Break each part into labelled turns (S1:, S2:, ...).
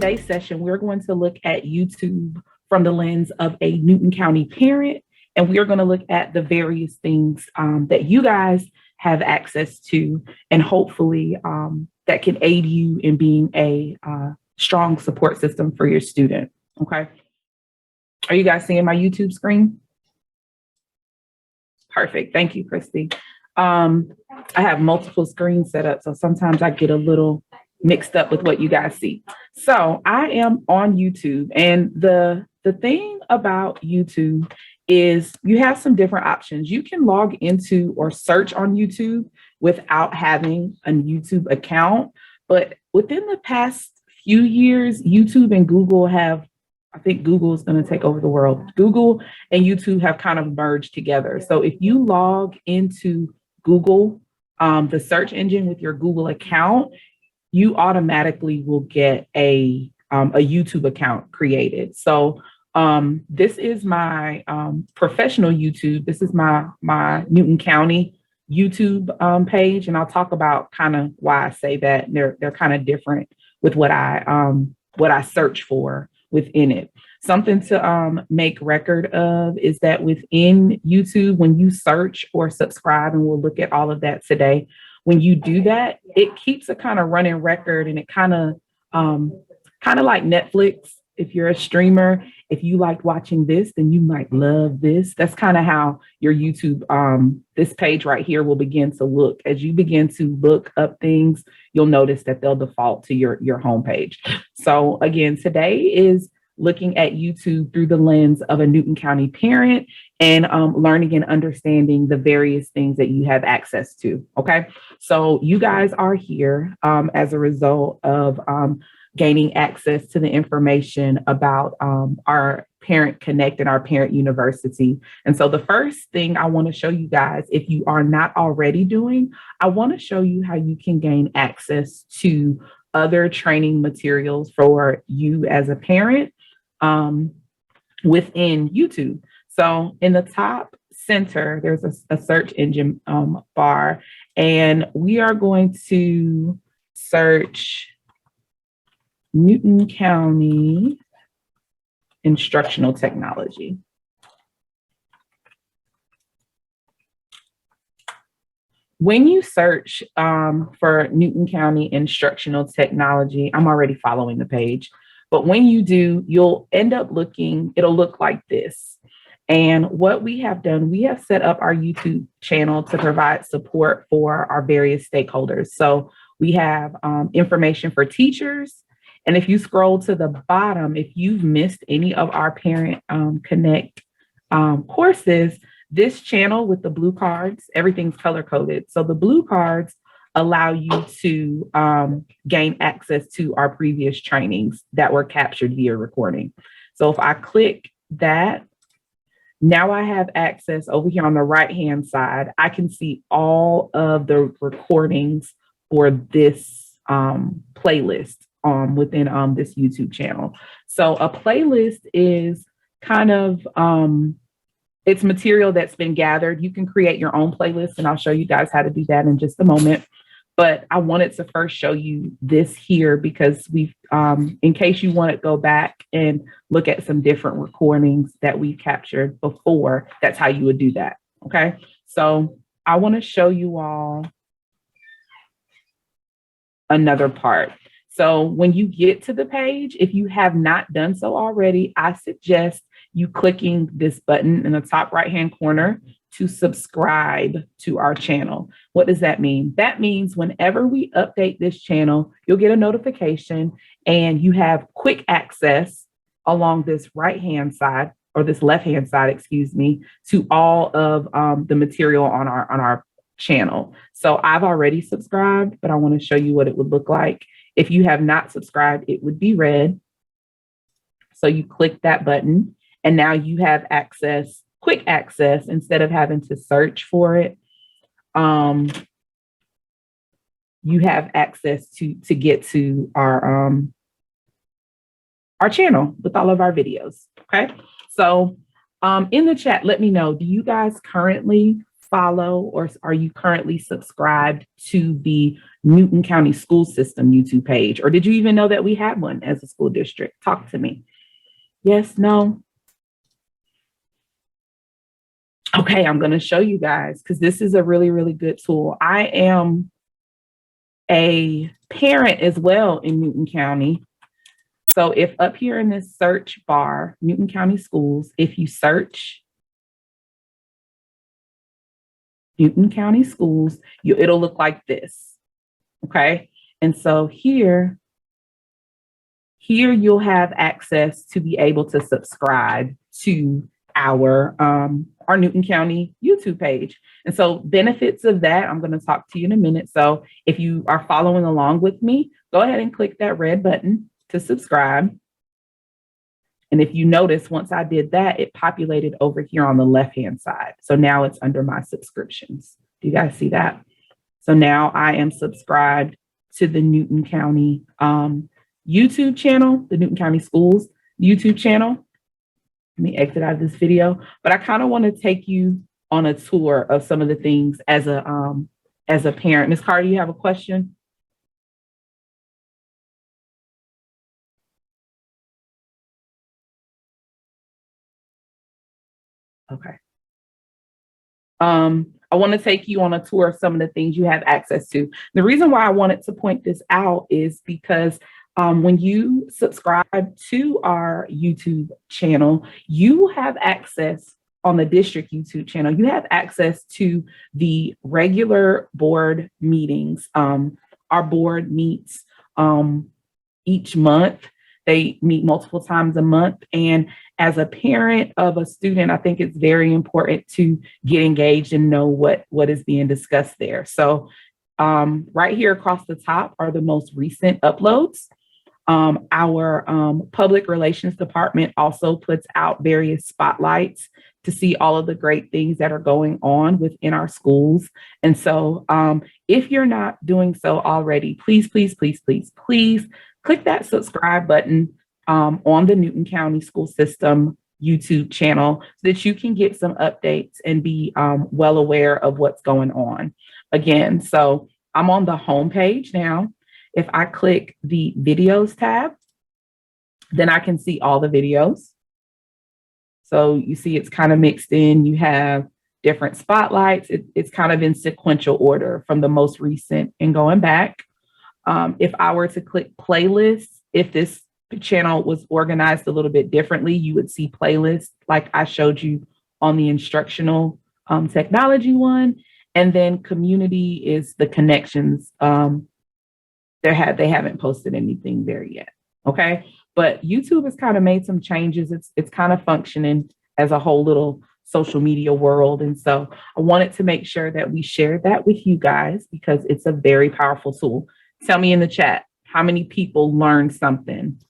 S1: today's session, we're going to look at YouTube from the lens of a Newton County parent, and we are going to look at the various things that you guys have access to, and hopefully that can aid you in being a strong support system for your student. Okay. Are you guys seeing my YouTube screen? Perfect. Thank you, Christy. I have multiple screens set up, so sometimes I get a little mixed up with what you guys see. So I am on YouTube, and the thing about YouTube is you have some different options. You can log into or search on YouTube without having a YouTube account, but within the past few years, YouTube and Google have, I think Google is going to take over the world. Google and YouTube have kind of merged together. So if you log into Google, the search engine with your Google account, you automatically will get a YouTube account created. So this is my professional YouTube. This is my Newton County YouTube page, and I'll talk about kind of why I say that. They're kind of different with what I search for within it. Something to make record of is that within YouTube, when you search or subscribe, and we'll look at all of that today, when you do that, it keeps a kind of running record, and it kind of like Netflix. If you're a streamer, if you like watching this, then you might love this. That's kind of how your YouTube, this page right here will begin to look. As you begin to look up things, you'll notice that they'll default to your homepage. So again, today is looking at YouTube through the lens of a Newton County parent and learning and understanding the various things that you have access to. Okay, so you guys are here as a result of gaining access to the information about our Parent Connect and our Parent University. And so the first thing I want to show you guys, if you are not already doing, I want to show you how you can gain access to other training materials for you as a parent within YouTube. So in the top center, there's a search engine bar, and we are going to search Newton County instructional technology. When you search for Newton County instructional technology, I'm already following the page, but when you do, you'll end up looking, it'll look like this. And what we have done, we have set up our YouTube channel to provide support for our various stakeholders. So we have information for teachers. And if you scroll to the bottom, if you've missed any of our Parent Connect courses, this channel with the blue cards, everything's color coded. So the blue cards allow you to gain access to our previous trainings that were captured via recording. So if I click that, now I have access over here on the right-hand side. I can see all of the recordings for this playlist within this YouTube channel. So a playlist is kind of, it's material that's been gathered. You can create your own playlist, and I'll show you guys how to do that in just a moment. But I wanted to first show you this here because we've, in case you want to go back and look at some different recordings that we captured before, that's how you would do that. Okay. So I want to show you all another part. So when you get to the page, if you have not done so already, I suggest you clicking this button in the top right-hand corner to subscribe to our channel. What does that mean? That means whenever we update this channel, you'll get a notification and you have quick access along this right-hand side, or this left-hand side, excuse me, to all of the material on our channel. So I've already subscribed, but I want to show you what it would look like. If you have not subscribed, it would be red. So you click that button, and now you have access, quick access, instead of having to search for it. You have access to get to our channel with all of our videos. Okay. So in the chat, let me know, do you guys currently follow or are you currently subscribed to the Newton County School System YouTube page? Or did you even know that we had one as a school district? Talk to me. Yes, no? Okay, I'm going to show you guys because this is a really, really good tool. I am a parent as well in Newton County. So if up here in this search bar, Newton County Schools, if you search Newton County Schools, it'll look like this, okay? And so here you'll have access to be able to subscribe to our Newton County YouTube page. And so benefits of that, I'm going to talk to you in a minute. So if you are following along with me, go ahead and click that red button to subscribe. And if you notice, once I did that, it populated over here on the left-hand side. So now it's under my subscriptions. Do you guys see that? So now I am subscribed to the Newton County YouTube channel, the Newton County Schools YouTube channel. Let me exit out of this video, but I kind of want to take you on a tour of some of the things as a parent. Ms. Carter, you have a question? Okay. I want to take you on a tour of some of the things you have access to. The reason why I wanted to point this out is because when you subscribe to our YouTube channel, you have access on the district YouTube channel. You have access to the regular board meetings. Our board meets each month. They meet multiple times a month. And as a parent of a student, I think it's very important to get engaged and know what is being discussed there. So right here across the top are the most recent uploads. Our public relations department also puts out various spotlights to see all of the great things that are going on within our schools. And so if you're not doing so already, please, please, please, please, please click that subscribe button on the Newton County School System YouTube channel so that you can get some updates and be well aware of what's going on. Again, so I'm on the home page now. If I click the videos tab, then I can see all the videos. So you see it's kind of mixed in. You have different spotlights. It's kind of in sequential order from the most recent and going back. If I were to click playlists, if this channel was organized a little bit differently, you would see playlists like I showed you on the instructional technology one. And then community is the connections. They haven't posted anything there yet. Okay. But YouTube has kind of made some changes. It's kind of functioning as a whole little social media world. And so I wanted to make sure that we shared that with you guys because it's a very powerful tool. Tell me in the chat, how many people learned something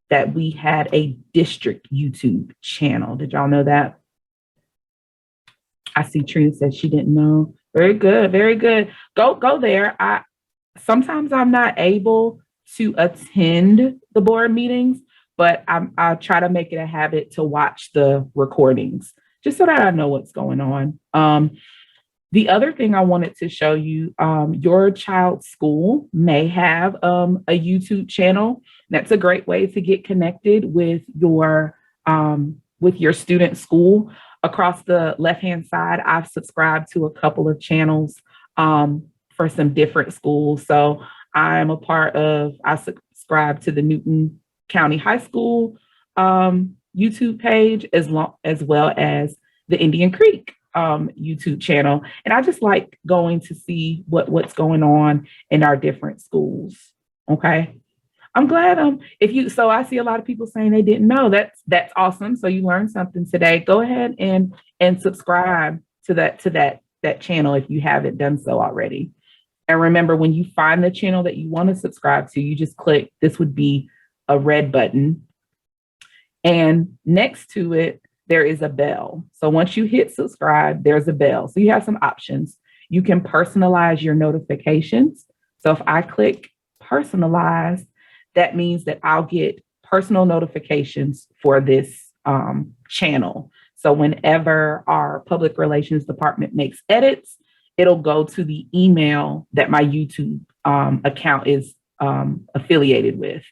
S1: that we had a district YouTube channel? Did y'all know that? I see Trina said she didn't know. Very good. Very good. Go there. Sometimes I'm not able to attend the board meetings, but I try to make it a habit to watch the recordings just so that I know what's going on. The other thing I wanted to show you, your child's school may have a YouTube channel. That's a great way to get connected with your student school. Across the left-hand side, I've subscribed to a couple of channels for some different schools. So I subscribe to the Newton County High School YouTube page as well as the Indian Creek YouTube channel. And I just like going to see what's going on in our different schools. Okay. I'm glad so I see a lot of people saying they didn't know. That's awesome. So you learned something today. Go ahead and subscribe to that channel if you haven't done so already. And remember, when you find the channel that you want to subscribe to, you just click, this would be a red button. And next to it, there is a bell. So once you hit subscribe, there's a bell. So you have some options. You can personalize your notifications. So if I click personalize, that means that I'll get personal notifications for this channel. So whenever our public relations department makes edits, it'll go to the email that my YouTube account is affiliated with.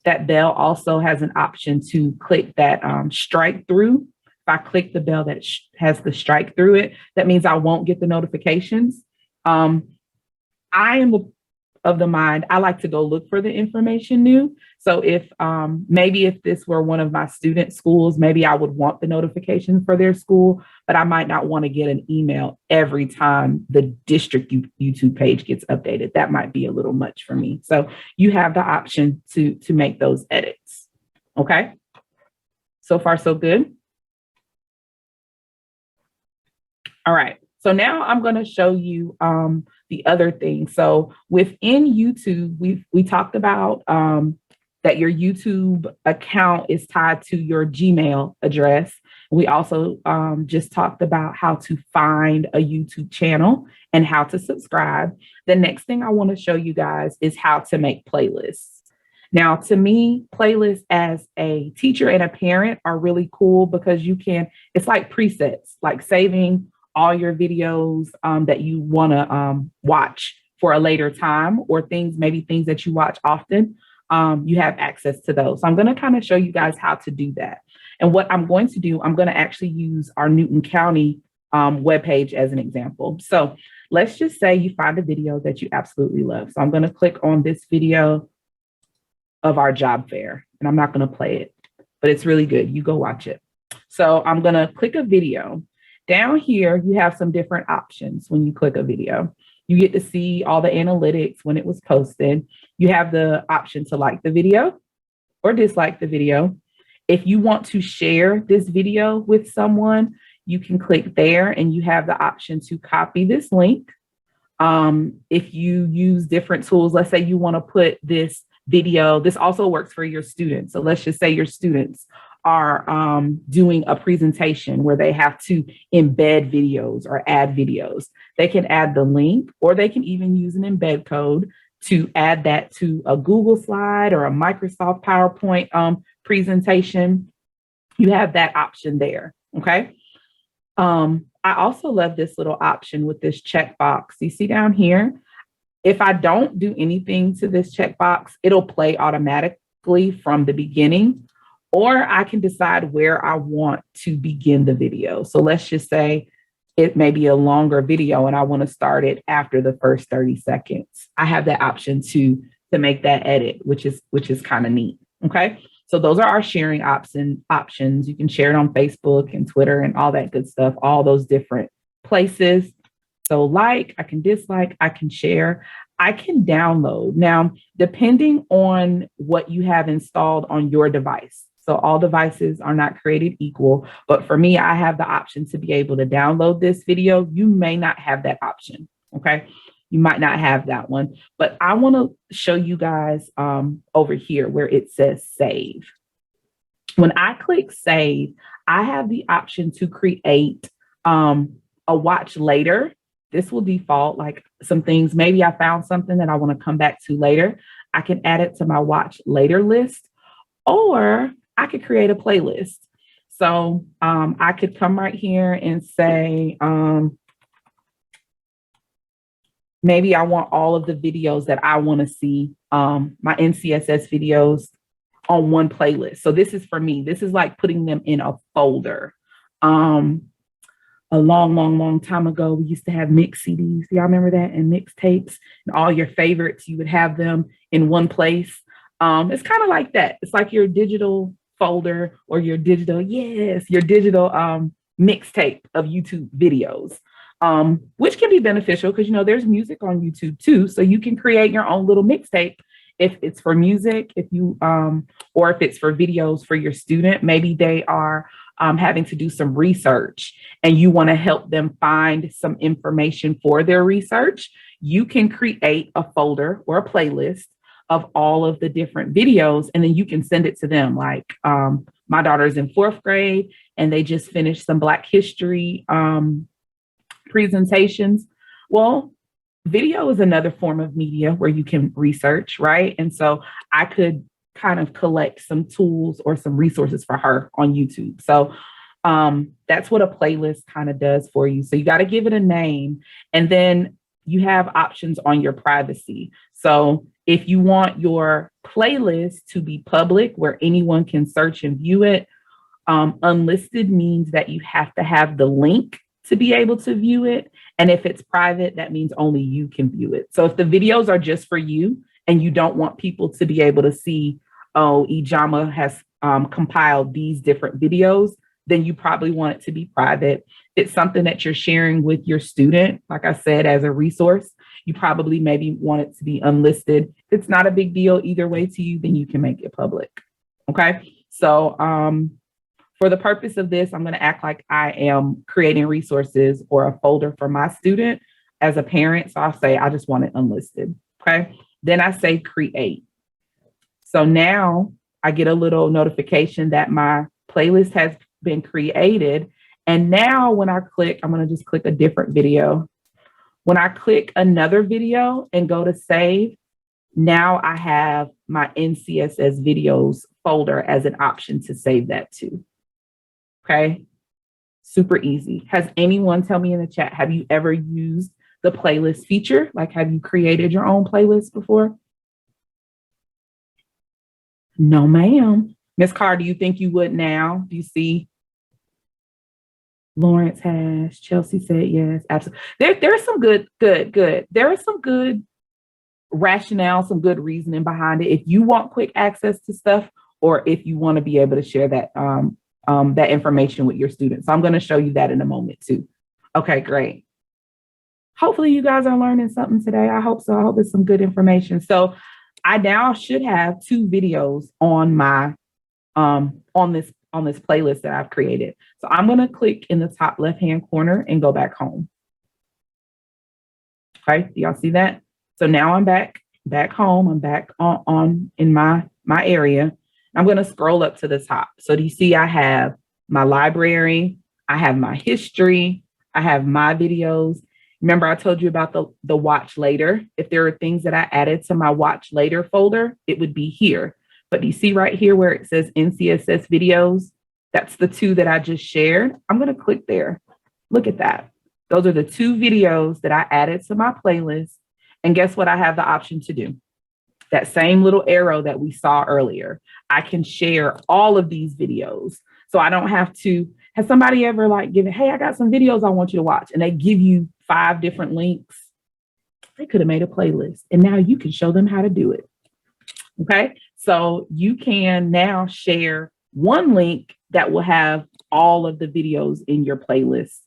S1: That bell also has an option to click that strike through. If I click the bell that has the strike through it, that means I won't get the notifications. I am of the mind, I like to go look for the information new. So if maybe if this were one of my student schools, maybe I would want the notification for their school, but I might not want to get an email every time the district YouTube page gets updated. That might be a little much for me. So you have the option to make those edits. Okay. So far, so good. All right. So now I'm going to show you the other thing. So within YouTube, we talked about that your YouTube account is tied to your Gmail address. We also just talked about how to find a YouTube channel and how to subscribe. The next thing I want to show you guys is how to make playlists. Now, to me, playlists as a teacher and a parent are really cool because it's like presets, like saving all your videos that you want to watch for a later time, or maybe things that you watch often, you have access to those. So I'm going to kind of show you guys how to do that. And what I'm going to do, I'm going to actually use our Newton County webpage as an example. So let's just say you find a video that you absolutely love. So I'm going to click on this video of our job fair, and I'm not going to play it, but it's really good. You go watch it. So I'm going to click a video. Down here, you have some different options when you click a video. You get to see all the analytics when it was posted. You have the option to like the video or dislike the video. If you want to share this video with someone, you can click there and you have the option to copy this link. If you use different tools, let's say you want to put this video, this also works for your students. So let's just say your students are doing a presentation where they have to embed videos or add videos. They can add the link, or they can even use an embed code to add that to a Google slide or a Microsoft PowerPoint presentation. You have that option there, okay? I also love this little option with this checkbox. You see down here, if I don't do anything to this checkbox, it'll play automatically from the beginning. Or I can decide where I want to begin the video. So let's just say it may be a longer video and I want to start it after the first 30 seconds. I have that option to make that edit, which is kind of neat. Okay. So those are our sharing options. You can share it on Facebook and Twitter and all that good stuff, all those different places. So I can dislike, I can share, I can download. Now, depending on what you have installed on your device. So all devices are not created equal, but for me, I have the option to be able to download this video. You may not have that option, okay? You might not have that one, but I want to show you guys over here where it says save. When I click save, I have the option to create a watch later. This will default like some things. Maybe I found something that I want to come back to later. I can add it to my watch later list, or I could create a playlist. So I could come right here and say, maybe I want all of the videos that I want to see, my NCSS videos on one playlist. So this is for me. This is like putting them in a folder. A long time ago, we used to have mix CDs. Y'all remember that? And mixtapes and all your favorites, you would have them in one place. It's kind of like that. It's like your digital folder or your digital mixtape of YouTube videos, which can be beneficial because, there's music on YouTube too. So you can create your own little mixtape if it's for music, or if it's for videos for your student. Maybe they are having to do some research and you want to help them find some information for their research. You can create a folder or a playlist of all of the different videos, and then you can send it to them. Like my daughter's in 4th grade and they just finished some Black history presentations. Well, video is another form of media where you can research, right? And so I could kind of collect some tools or some resources for her on YouTube. So That's what a playlist kind of does for you. So you got to give it a name, and then you have options on your privacy. So if you want your playlist to be public where anyone can search and view it, unlisted means that you have to have the link to be able to view it. And if it's private, that means only you can view it. So if the videos are just for you and you don't want people to be able to see, oh, Ijama has compiled these different videos, then you probably want it to be private. If it's something that you're sharing with your student, like I said, as a resource, you probably maybe want it to be unlisted. If it's not a big deal either way to you, then you can make it public. Okay. So for the purpose of this, I'm going to act like I am creating resources or a folder for my student as a parent. So I'll say, I just want it unlisted. Okay. Then I say create. So now I get a little notification that my playlist has been created. And now when I click, I'm going to just click a different video. When I click another video and go to save, now I have my NCSS videos folder as an option to save that to. Okay, super easy. Has anyone, tell me in the chat, have you ever used the playlist feature? Like, have you created your own playlist before? No, ma'am. Miss Carr, do you think you would now? Do you see? Lawrence has, Chelsea said yes, absolutely. There's some good. There is some good rationale, some good reasoning behind it. If you want quick access to stuff, or if you want to be able to share that that information with your students. So I'm going to show you that in a moment too. Okay, great. Hopefully you guys are learning something today. I hope so. I hope it's some good information. So I now should have 2 videos on my on this playlist that I've created. So I'm going to click in the top left-hand corner and go back home. Okay, do y'all see that? So now I'm back home. I'm back on in my area. I'm going to scroll up to the top. So do you see I have my library, I have my history, I have my videos. Remember I told you about the watch later. If there are things that I added to my watch later folder, it would be here. But do you see right here where it says NCSS videos? That's the 2 that I just shared. I'm going to click there. Look at that. Those are the 2 videos that I added to my playlist. And guess what I have the option to do? That same little arrow that we saw earlier. I can share all of these videos. So I don't have to, has somebody ever like given, hey, I got some videos I want you to watch, and they give you 5 different links? They could have made a playlist, and now you can show them how to do it. Okay. So you can now share one link that will have all of the videos in your playlist,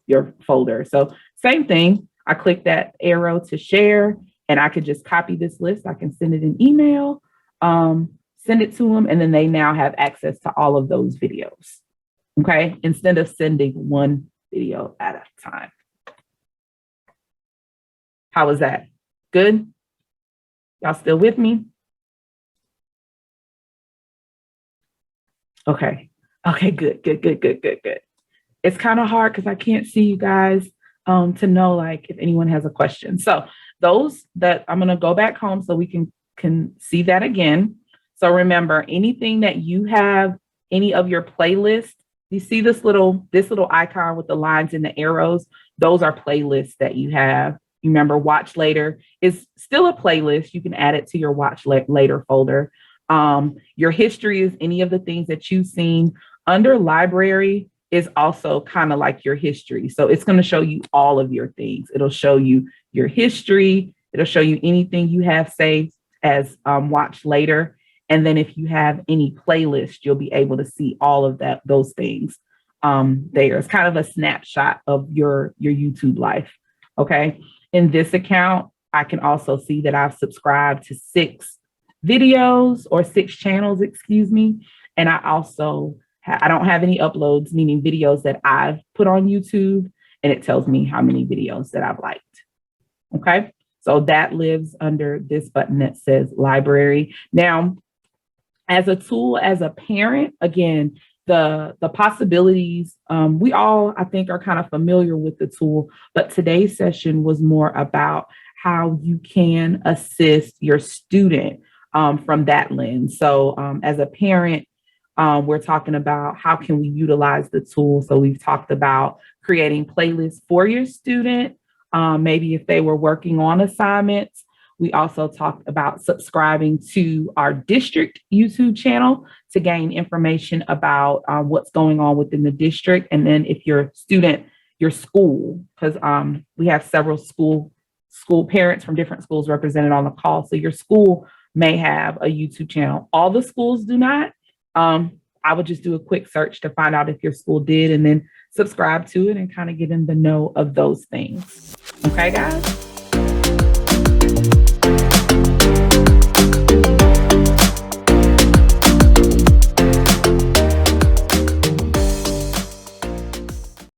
S1: your folder. So same thing. I click that arrow to share, and I could just copy this list. I can send it an email, send it to them, and then they now have access to all of those videos. Okay, instead of sending one video at a time. How was that? Good? Y'all still with me? Okay. Okay, good. It's kind of hard because I can't see you guys to know like if anyone has a question. So those that I'm going to go back home so we can see that again. So remember, anything that you have, any of your playlists, you see this little icon with the lines and the arrows, those are playlists that you have. You remember watch later is still a playlist. You can add it to your watch later folder. Your history is any of the things that you've seen. Under library is also kind of like your history. So it's going to show you all of your things. It'll show you your history. It'll show you anything you have saved as watch later. And then if you have any playlist, you'll be able to see all of those things there. It's kind of a snapshot of your YouTube life. Okay. In this account, I can also see that I've subscribed to 6 videos or 6 channels, excuse me. And I also, I don't have any uploads, meaning videos that I've put on YouTube, and it tells me how many videos that I've liked. Okay. So that lives under this button that says library. Now, as a tool, as a parent, again, the possibilities, we all, I think, are kind of familiar with the tool, but today's session was more about how you can assist your student from that lens. So as a parent, We're talking about how can we utilize the tool. So we've talked about creating playlists for your student, maybe if they were working on assignments. We also talked about subscribing to our district YouTube channel to gain information about what's going on within the district. And then if your student, your school, because we have several school parents from different schools represented on the call. So your school may have a YouTube channel. All the schools do not. I would just do a quick search to find out if your school did and then subscribe to it and kind of get in the know of those things. Okay, guys?